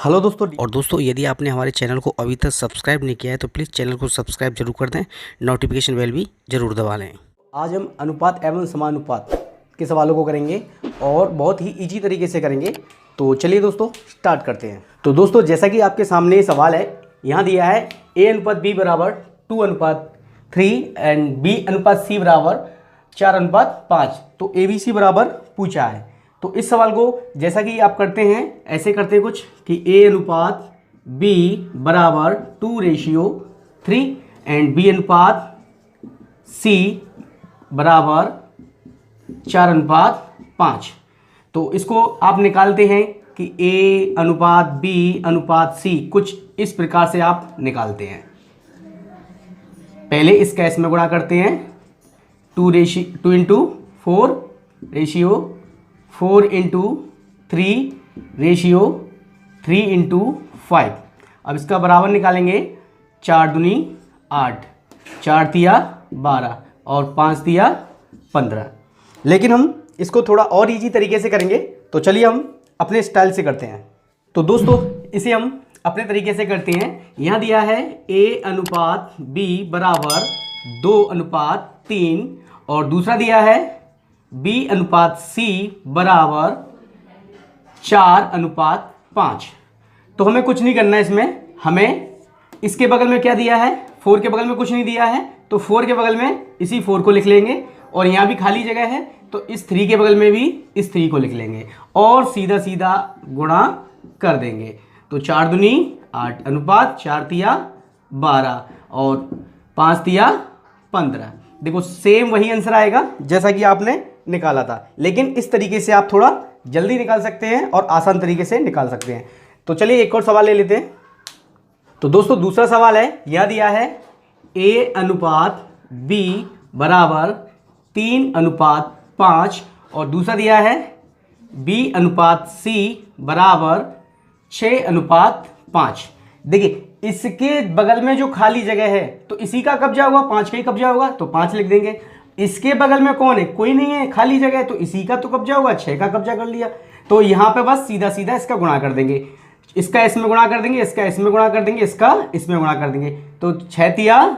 Hello दोस्तों। और दोस्तों यदि आपने हमारे चैनल को अभी तक सब्सक्राइब नहीं किया है तो प्लीज़ चैनल को सब्सक्राइब जरूर कर दें, नोटिफिकेशन बेल भी ज़रूर दबा लें। आज हम अनुपात एवं समानुपात के सवालों को करेंगे और बहुत ही इजी तरीके से करेंगे। तो चलिए दोस्तों स्टार्ट करते हैं। तो दोस्तों जैसा कि आपके सामने सवाल है, यहाँ दिया है a अनुपात b बराबर 2:3 एंड b अनुपात c बराबर 4:5। तो ABC बराबर पूछा है। तो इस सवाल को जैसा कि आप करते हैं ऐसे करते हैं कुछ कि a अनुपात b बराबर 2:3 एंड b अनुपात c बराबर 4:5। तो इसको आप निकालते हैं कि a अनुपात b अनुपात c, कुछ इस प्रकार से आप निकालते हैं। पहले इसका इसमें गुणा करते हैं, 2 into 4 ratio 4 into 3 ratio 3 into 5। अब इसका बराबर निकालेंगे, 4 दूनी 8, 4 तिया 12 और 5 तिया 15। लेकिन हम इसको थोड़ा और इजी तरीके से करेंगे। तो चलिए हम अपने स्टाइल से करते हैं। तो दोस्तों इसे हम अपने तरीके से करते हैं। यहाँ दिया है a अनुपात b बराबर 2:3 और दूसरा दिया है b अनुपात c बराबर 4:5। तो हमें कुछ नहीं करना है इसमें। हमें इसके बगल में क्या दिया है, 4 के बगल में कुछ नहीं दिया है, तो 4 के बगल में इसी 4 को लिख लेंगे और यहाँ भी खाली जगह है तो इस 3 के बगल में भी इस 3 को लिख लेंगे और सीधा सीधा गुणा कर देंगे। तो 4 दूनी 8 अनुपात 4 तिया 12 और 5 तिया 15। देखो सेम वही आंसर आएगा जैसा कि आपने निकाला था, लेकिन इस तरीके से आप थोड़ा जल्दी निकाल सकते हैं और आसान तरीके से निकाल सकते हैं। तो चलिए एक और सवाल ले लेते हैं। तो दोस्तों दूसरा सवाल है, यह दिया है a अनुपात b बराबर 3:5 और दूसरा दिया है b अनुपात c बराबर 6:5। देखिए इसके बगल में जो खाली जगह है तो इसी का कब्जा होगा, 5 का ही कब्जा होगा तो 5 लिख देंगे। इसके बगल में कौन है, कोई नहीं है, खाली जगह है तो इसी का तो कब्जा होगा, 6 का कब्जा कर लिया। तो यहाँ पे बस सीधा सीधा इसका गुणा कर देंगे, इसका इसमें गुणा कर देंगे, इसका इसमें गुणा कर देंगे, इसका इसमें गुणा कर देंगे। तो 6 तिया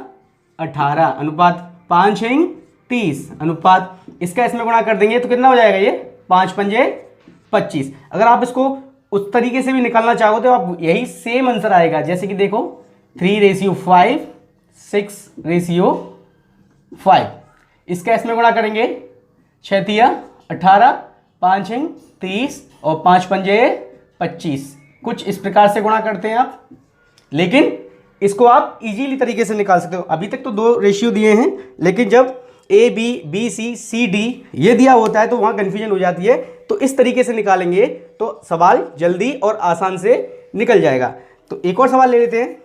18 अनुपात 5 6 30 अनुपात इसका इसमें गुणा कर देंगे तो कितना हो जाएगा, ये 5 पंजे 25। अगर आप इसको उस तरीके से भी निकालना चाहो तो आप यही सेम आंसर आएगा। जैसे कि देखो 3:5 6:5, इसका इसमें गुणा करेंगे, 6 तिया 18 5 6 30 और 5 पंजे 25। कुछ इस प्रकार से गुणा करते हैं आप, लेकिन इसको आप इजीली तरीके से निकाल सकते हो। अभी तक तो 2 रेशियो दिए हैं, लेकिन जब A B B C C D ये दिया होता है तो वहां कंफ्यूजन हो जाती है। तो इस तरीके से निकालेंगे तो सवाल जल्दी और आसान से निकल जाएगा। तो एक और सवाल ले लेते हैं।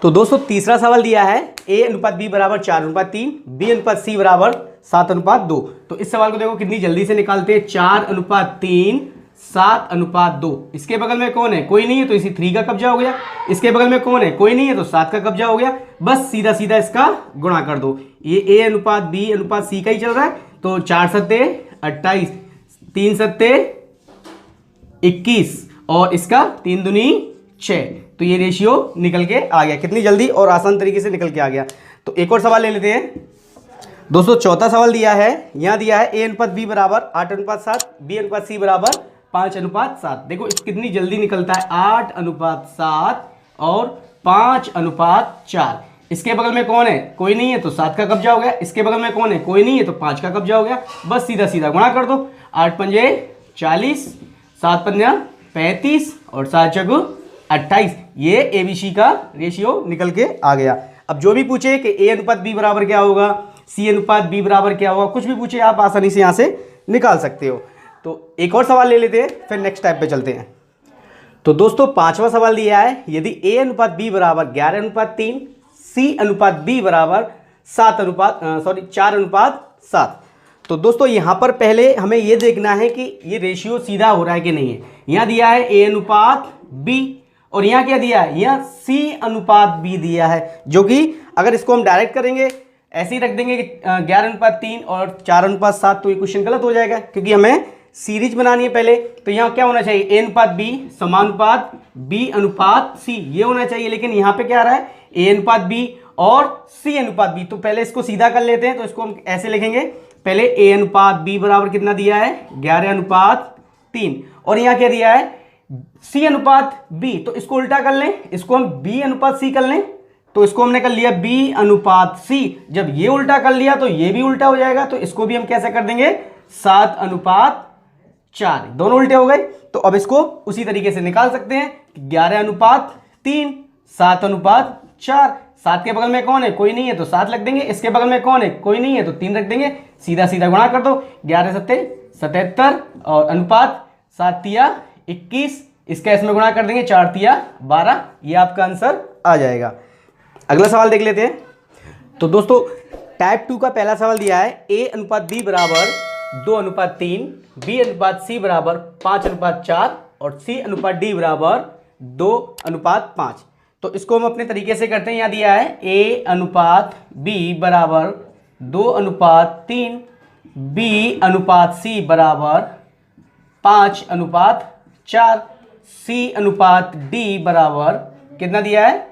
तो दोस्तों तीसरा सवाल दिया है a अनुपात b बराबर 4:3, b अनुपात c बराबर 7:2। तो इस सवाल को देखो कितनी जल्दी से निकालते हैं। 4:3 7:2। इसके बगल में कौन है, कोई नहीं है तो इसी 3 का कब्जा हो गया। इसके बगल में कौन है, कोई नहीं है तो 7 का कब्जा हो गया। बस सीधा सीधा इसका गुणा कर दो। ये a अनुपात b अनुपात c का ही चल रहा है तो 4 सत्ते 28, 3 सत्ते 21 और इसका 3 दूनी 6। तो ये रेशियो निकल के आ गया, कितनी जल्दी और आसान तरीके से निकल के आ गया। तो एक और सवाल ले लेते हैं। दोस्तों चौथा सवाल दिया है, यहाँ दिया है a अनुपात b बराबर 8:7, b अनुपात c बराबर 5:7। देखो कितनी जल्दी निकलता है, 8:7 और 5:4। इसके बगल में कौन है, कोई नहीं है तो 7 का कब्जा हो गया। इसके बगल में कौन है, कोई नहीं है तो 5 का कब्जा हो गया। बस सीधा सीधा गुणा कर दो, 8 पंजे 40, 7 पंजा 35 और 7 चौगु 28। ये एबीसी का रेशियो निकल के आ गया। अब जो भी पूछे कि a अनुपात b बराबर क्या होगा, c अनुपात b बराबर क्या होगा, कुछ भी पूछे आप आसानी से यहाँ से निकाल सकते हो। तो एक और सवाल ले लेते हैं, फिर नेक्स्ट टाइप पे चलते हैं। तो दोस्तों पांचवा सवाल दिया है, यदि a अनुपात b बराबर 11:3, c अनुपात b बराबर 4:7। तो दोस्तों यहाँ पर पहले हमें ये देखना है कि ये रेशियो सीधा हो रहा है कि नहीं है। यहाँ दिया है a अनुपात b और यहाँ क्या दिया है, यहाँ c अनुपात b दिया है, जो कि अगर इसको हम डायरेक्ट करेंगे ऐसे ही रख देंगे कि 11:3 और 4:7, तो ये क्वेश्चन गलत हो जाएगा, क्योंकि हमें सीरीज बनानी है पहले, तो यहाँ क्या होना चाहिए, ए अनुपात बी समानुपात बी अनुपात सी, ये होना चाहिए। लेकिन यहाँ पे क्या आ रहा है, ए अनुपात बी और सी अनुपात बी। तो पहले इसको सीधा कर लेते हैं, तो इसको हम ऐसे लिखेंगे, पहले ए अनुपात बी बराबर कितना दिया है, 11:3, और यहाँ क्या दिया है, सी अनुपात बी। तो इसको उल्टा कर लें, इसको हम बी अनुपात सी कर लें, तो इसको हमने कर लिया बी अनुपात सी। जब ये उल्टा कर लिया तो ये भी उल्टा हो जाएगा, तो इसको भी हम कैसे कर देंगे, 7:4, दोनों उल्टे हो गए। तो अब इसको उसी तरीके से निकाल सकते हैं, 11:3, 7:4। 7 के बगल में कौन है, कोई नहीं है, तो 7 रख देंगे। इसके बगल में कौन है, कोई नहीं है, तो 3 रख देंगे। सीधा सीधा गुणा कर दो, 11 7 77 और अनुपात 7 तिया 21, इसका इसमें गुणा कर देंगे, 4 तिया 12, ये आपका आंसर आ जाएगा। अगला सवाल देख लेते हैं। तो दोस्तों टाइप 2 का पहला सवाल दिया है, ए अनुपात बी बराबर 2:3, बी अनुपात सी बराबर 5:4 और सी अनुपात डी बराबर 2:5। तो इसको हम अपने तरीके से करते हैं। यहाँ दिया है ए अनुपात बी बराबर 2:3, बी अनुपात सी बराबर 5:4, सी अनुपात डी बराबर कितना दिया है,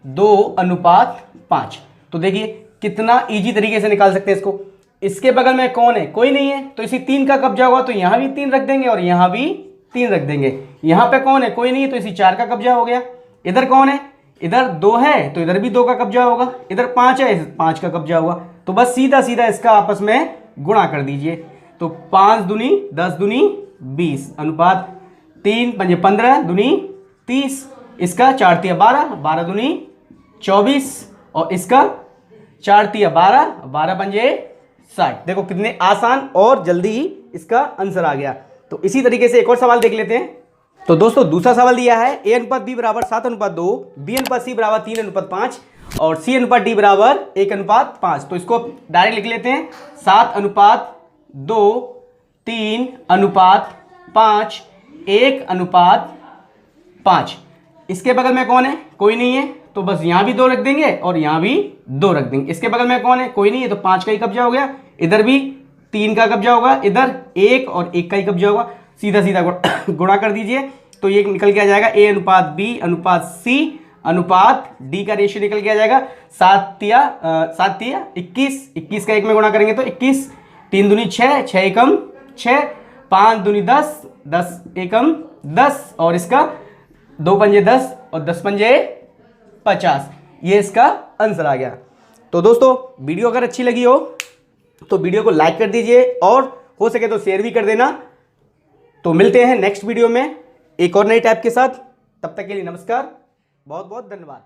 2:5। तो देखिए कितना इजी तरीके से निकाल सकते हैं इसको। इसके बगल में कौन है, कोई नहीं है, तो इसी 3 का कब्जा हुआ, तो यहां भी 3 रख देंगे और यहां भी 3 रख देंगे। यहां पे कौन है, कोई नहीं है, तो इसी 4 का कब्जा हो गया। इधर कौन है, इधर 2 है, तो इधर भी 2 का कब्जा होगा। इधर 5 है, 5 का कब्जा होगा। तो बस सीधा सीधा इसका आपस में गुणा कर दीजिए। तो 5 दूनी 10 दूनी 20 अनुपात 3 पंजे 15 दूनी 30, इसका 4 तिया 12, 12 दूनी 24 और इसका 4 तिया 12, 12 पंजे 60। देखो कितने आसान और जल्दी ही इसका आंसर आ गया। तो इसी तरीके से एक और सवाल देख लेते हैं। तो दोस्तों दूसरा सवाल दिया है, ए अनुपात बी बराबर 7:2, बी अनुपात सी बराबर 3:5 और सी अनुपात डी बराबर 1:5। तो इसको डायरेक्ट लिख लेते हैं, 7:2, 3:5, 1:5। इसके बगल में कौन है, कोई नहीं है, तो बस यहां भी 2 रख देंगे और यहां भी 2 रख देंगे। इसके बगल में कौन है, कोई नहीं है, तो 5 का ही कब्जा हो गया। इधर भी 3 का कब्जा होगा, इधर 1 और 1 का ही कब्जा होगा। सीधा सीधा गुणा कर दीजिए, तो ये निकल के आ जाएगा ए अनुपात बी अनुपात सी अनुपात डी का रेशियो निकल के आ जाएगा 7 तिया 21, 21 का 1 में गुणा करेंगे तो 21, 3 दूनी 6, 6 एकम 6, 5 दूनी 10, 10 एकम 10 और इसका 2 पंजे 10 और 10 पंजे 50। ये इसका आंसर आ गया। तो दोस्तों वीडियो अगर अच्छी लगी हो तो वीडियो को लाइक कर दीजिए और हो सके तो शेयर भी कर देना। तो मिलते हैं नेक्स्ट वीडियो में एक और नई टाइप के साथ। तब तक के लिए नमस्कार, बहुत बहुत धन्यवाद।